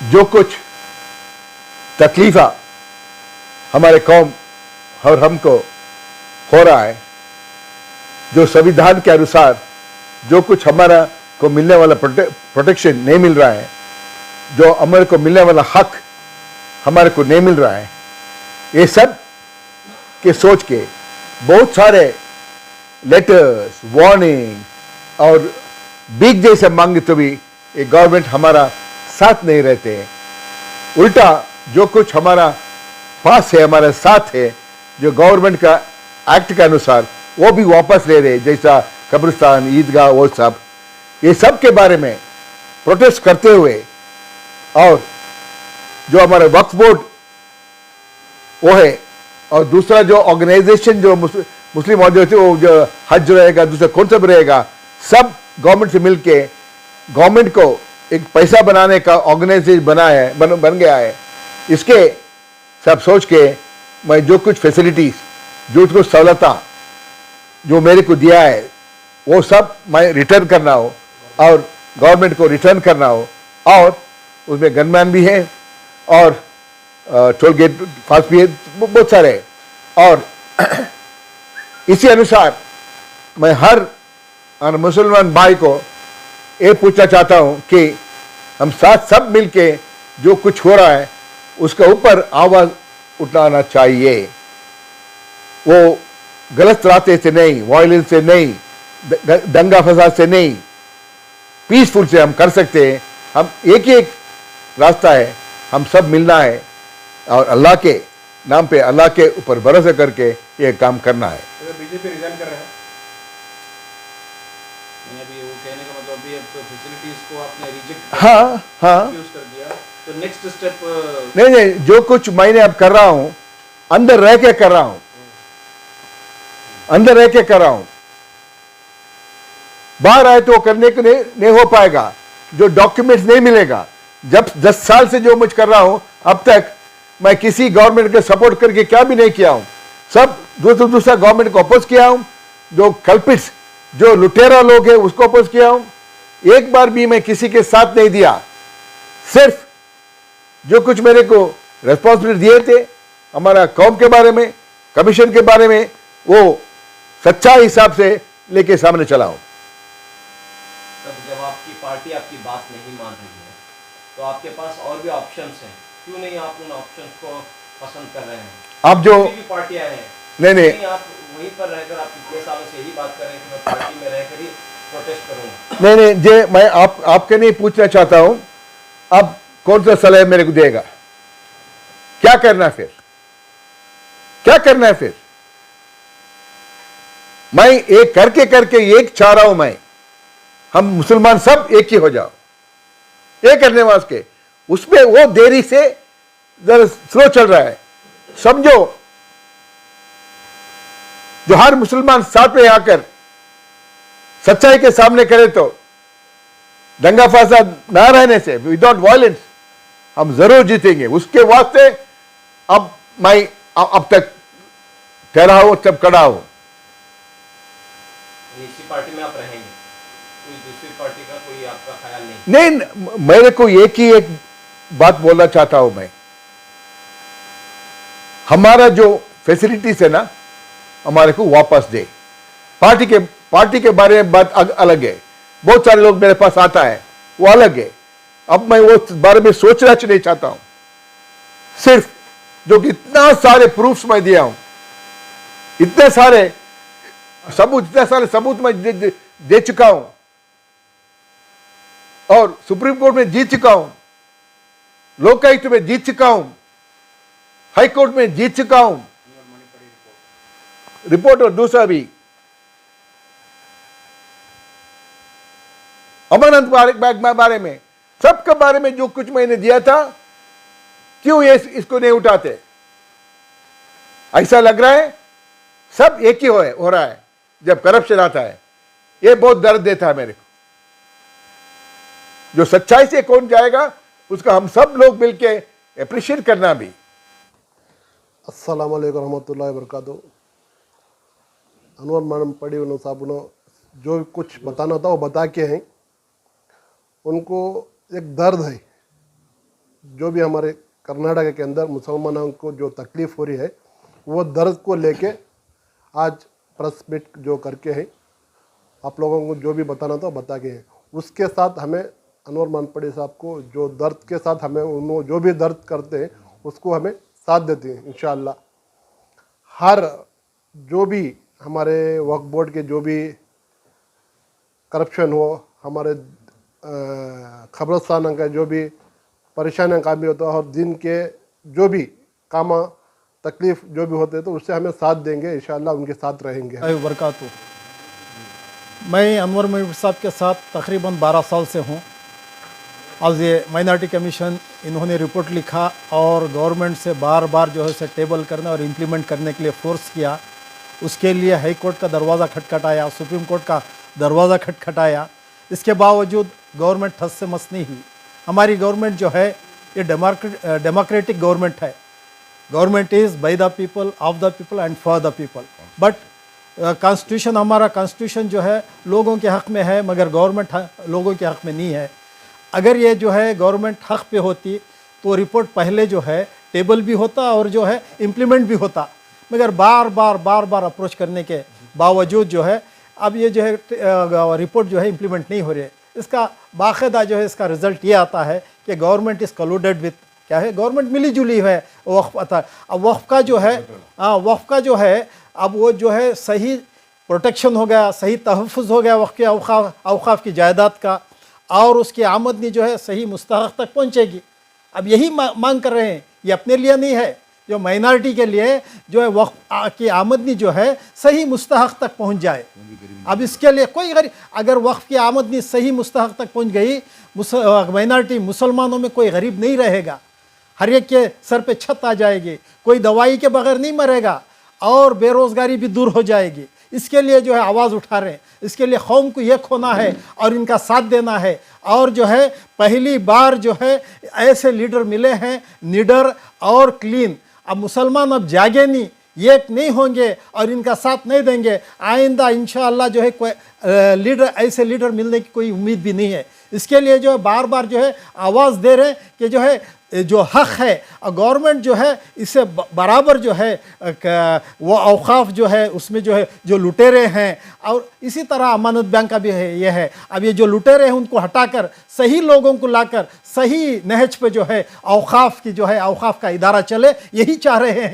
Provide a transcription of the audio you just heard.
जो कुछ तकलीफा हमारे कौम और हमको हो रहा है, जो संविधान के अनुसार जो कुछ हमारा को मिलने वाला प्रोटेक्शन नहीं मिल रहा है, जो हमारे को मिलने वाला हक हमारे को नहीं मिल रहा है, ये सब के सोच के बहुत सारे लेटर्स, वार्निंग और बिग जैसे मांगे तो भी ये गवर्नमेंट हमारा साथ नहीं रहते हैं। उल्टा जो कुछ हमारा पास है, हमारे साथ है, जो गवर्नमेंट का एक्ट के अनुसार वो भी वापस ले रहे, जैसा कब्रिस्तान, ईदगाह, वो सब, ये सब के बारे में प्रोटेस्ट करते हुए, और जो हमारा वक्फ बोर्ड वो है, और दूसरा जो ऑर्गेनाइजेशन जो मुस्लिम ऑर्गेनाइजेशन, वो जो हज रहेगा, दूसरा कौन सा भी रहेगा, सब गवर्नमेंट से मिलके गवर्नमेंट को एक पैसा बनाने का ऑर्गेनाइजेशन बन गया है। इसके सब सोच के मैं जो कुछ फैसिलिटीज, जो कुछ सहूलता जो मेरे को दिया है, वो सब मैं रिटर्न करना हो और गवर्नमेंट को रिटर्न करना हो, और उसमें गनमैन भी है और टोल गेट फास्ट भी है, बहुत सारे। और इसी अनुसार मैं हर मुसलमान भाई को ये पूछना चाहता हूं कि हम साथ सब मिलके जो कुछ हो रहा है उसके ऊपर आवाज उठाना चाहिए। वो गलत रास्ते से नहीं, वायलेंस से नहीं, दंगा फसाद से नहीं, पीसफुल से हम कर सकते हैं। हम एक ही एक रास्ता है, हम सब मिलना है और अल्लाह के नाम पे, अल्लाह के ऊपर भरोसा करके ये काम करना है। बीजेपी रिजाइन कर रहे हैं, अभी वो कहने का मतलब अभी तो फैसिलिटीज को आपने रिजेक्ट कर दिया, तो नेक्स्ट स्टेप नहीं, जो कुछ मैंने अब कर रहा हूं अंदर रह के कर रहा हूं, अंदर रह के कर रहा हूं। बाहर आए तो करने को नहीं हो पाएगा, जो डॉक्यूमेंट्स नहीं मिलेगा। जब 10 साल से जो मुझ कर रहा हूं, अब तक मैं किसी गवर्नमेंट के सपोर्ट करके क्या भी नहीं किया हूं, सब दूसरा गवर्नमेंट को अपोज किया हूं। जो कल्पिट्स, जो लुटेरा लोग हैं, उसको अपोज किया हूं। एक बार भी मैं किसी के साथ नहीं दिया। सिर्फ जो कुछ मेरे को रेस्पॉन्सिबिलिटी दिए थे हमारा कौम के बारे में, कमीशन के बारे में, वो सच्चा हिसाब से लेके सामने चला हूं। जब आपकी पार्टी आपकी बात नहीं मान रही है तो आपके पास और भी ऑप्शंस हैं, क्यों नहीं आप उन ऑप्शंस को पसंद कर रहे हैं? आप जो पार्टियां हैं, नहीं, आप वहीं पर रहकर आप कितने सालों से यही बात कर रहे हैं कि मैं पार्टी में रहकर ही प्रोटेस्ट करूंगा। नहीं, जे मैं आपके नहीं पूछना चाहता हूं, अब कौन सा सलाह मेरे को देगा? क्या करना है फिर? क्या करना है फिर? मैं एक करके एक चाह रहा हूं, मैं हम मुसलमान सब एक ही हो जाओ, ये करने वास्ते। उसमें वो देरी से जरा स्लो चल रहा है। समझो, जो हर मुसलमान साथ में आकर सच्चाई के सामने करे तो दंगा फसाद ना रहने से, विदाउट वायलेंस, हम जरूर जीतेंगे। उसके वास्ते अब मैं अब तक ठहरा हूं, तब खड़ा हूं। इसी पार्टी में आप रहेंगे, कोई दूसरी पार्टी का कोई आपका ख्याल नहीं? नहीं, मेरे को एक ही एक बात बोलना चाहता हूं मैं। हमारा जो फैसिलिटीज है ना, हमारे को वापस दे। पार्टी के बारे में बात अलग है। बहुत सारे लोग मेरे पास आता है, वो अलग है। अब मैं वो बारे में सोचना नहीं चाहता हूं। सिर्फ जो कि इतना सारे प्रूफ्स मैं दिया हूं, इतने सारे सबूत मैं दे चुका हूं, और सुप्रीम कोर्ट में जीत चुका हूं, लोकायुक्त में जीत चुका हूं, हाई कोर्ट में जीत चुका हूं, रिपोर्ट और दूसरा भी अमरनाथ बारे में, सबके बारे में जो कुछ मैंने दिया था, क्यों ये इसको नहीं उठाते? ऐसा लग रहा है सब एक ही हो रहा है जब करप्शन आता है। ये बहुत दर्द देता है मेरे को। जो सच्चाई से कौन जाएगा, उसका हम सब लोग मिलके अप्रिशिएट करना भी। अस्सलाम वालेकुम रहमतुल्लाहि व बरकातहू। अनवर मैडम पड़ी साहब ने जो कुछ बताना था वो बता के हैं। उनको एक दर्द है जो भी हमारे कर्नाटक के अंदर मुसलमानों को जो तकलीफ़ हो रही है वो दर्द को लेके आज प्रेस मीट जो करके है आप लोगों को जो भी बताना था बता के हैं। उसके साथ हमें अनवर मानपड़ी साहब को जो दर्द के साथ हमें उन्होंने जो भी दर्द करते हैं उसको हमें साथ देते हैं इंशाअल्लाह। हर जो भी हमारे वक्फ बोर्ड के जो भी करप्शन हो, हमारे खबरस्तान का जो भी परेशानियाँ काम भी होता है और दिन के जो भी काम तकलीफ़ जो भी होते हैं तो उससे हमें साथ देंगे इंशाअल्लाह, उनके साथ रहेंगे। बरकातु। मैं अनवर महबूब साहब के साथ तकरीबन 12 साल से हूँ। आज ये माइनॉरिटी कमीशन इन्होंने रिपोर्ट लिखा और गवर्नमेंट से बार बार जो है उसे टेबल करने और इम्प्लीमेंट करने के लिए फोर्स किया। उसके लिए हाई कोर्ट का दरवाज़ा खटखटाया, सुप्रीम कोर्ट का दरवाज़ा खटखटाया। इसके बावजूद गवर्नमेंट ठस से मस नहीं हुई। हमारी गवर्नमेंट जो है ये डेमोक्रेटिक गवर्नमेंट है। Government is by the people, of the people and for the people. But constitution, हमारा कॉन्स्टिट्यूशन जो है लोगों के हक़ में है मगर गवर्नमेंट लोगों के हक़ में नहीं है। अगर ये जो है गवर्नमेंट हक़ पे होती तो रिपोर्ट पहले जो है टेबल भी होता और जो है इम्प्लीमेंट भी होता, मगर बार बार अप्रोच करने के बावजूद जो है अब ये जो है रिपोर्ट जो है इम्प्लीमेंट नहीं हो रही है। इसका बाकायदा जो है इसका रिज़ल्ट ये आता है कि गवर्नमेंट इज़ कलूडेड विथ क्या है, गवर्नमेंट मिली जुली है वक्फ अता। अब वक्फ का जो है वक्फ का जो है अब वो जो है सही प्रोटेक्शन हो गया, सही तहफ़्फ़ुज़ हो गया वक्फ के औक़ाफ़ की जायदाद का, और उसकी आमदनी जो है सही मुस्तहक़ तक पहुँचेगी। अब यही मांग कर रहे हैं, ये अपने लिए नहीं है, जो माइनॉरिटी के लिए जो है वक्फ की आमदनी जो है सही मुस्तहक़ तक पहुँच जाए। अब इसके लिए कोई गरीब, अगर वक्फ की आमदनी सही मुस्तहक़ तक पहुँच गई, माइनॉरिटी मुसलमानों में कोई गरीब नहीं रहेगा, हर एक के सर पे छत आ जाएगी, कोई दवाई के बगैर नहीं मरेगा और बेरोज़गारी भी दूर हो जाएगी। इसके लिए जो है आवाज़ उठा रहे हैं। इसके लिए कौम को एक होना है और इनका साथ देना है। और जो है पहली बार जो है ऐसे लीडर मिले हैं निडर और क्लीन। अब मुसलमान अब जागे नहीं, एक नहीं होंगे और इनका साथ नहीं देंगे। आइंदा इंशाअल्लाह जो है कोई लीडर, ऐसे लीडर मिलने की कोई उम्मीद भी नहीं है। इसके लिए जो है बार बार जो है आवाज़ दे रहे हैं कि जो है जो हक़ है गवर्नमेंट जो है इससे बराबर जो है वो औक़ाफ़ जो है उसमें जो है जो लुटेरे हैं, और इसी तरह अमानत बैंक का भी है ये है। अब ये जो लुटेरे हैं उनको हटाकर सही लोगों को लाकर सही नहज पे जो है औक़ाफ़ की जो है औक़ाफ़ का इदारा चले, यही चाह रहे हैं।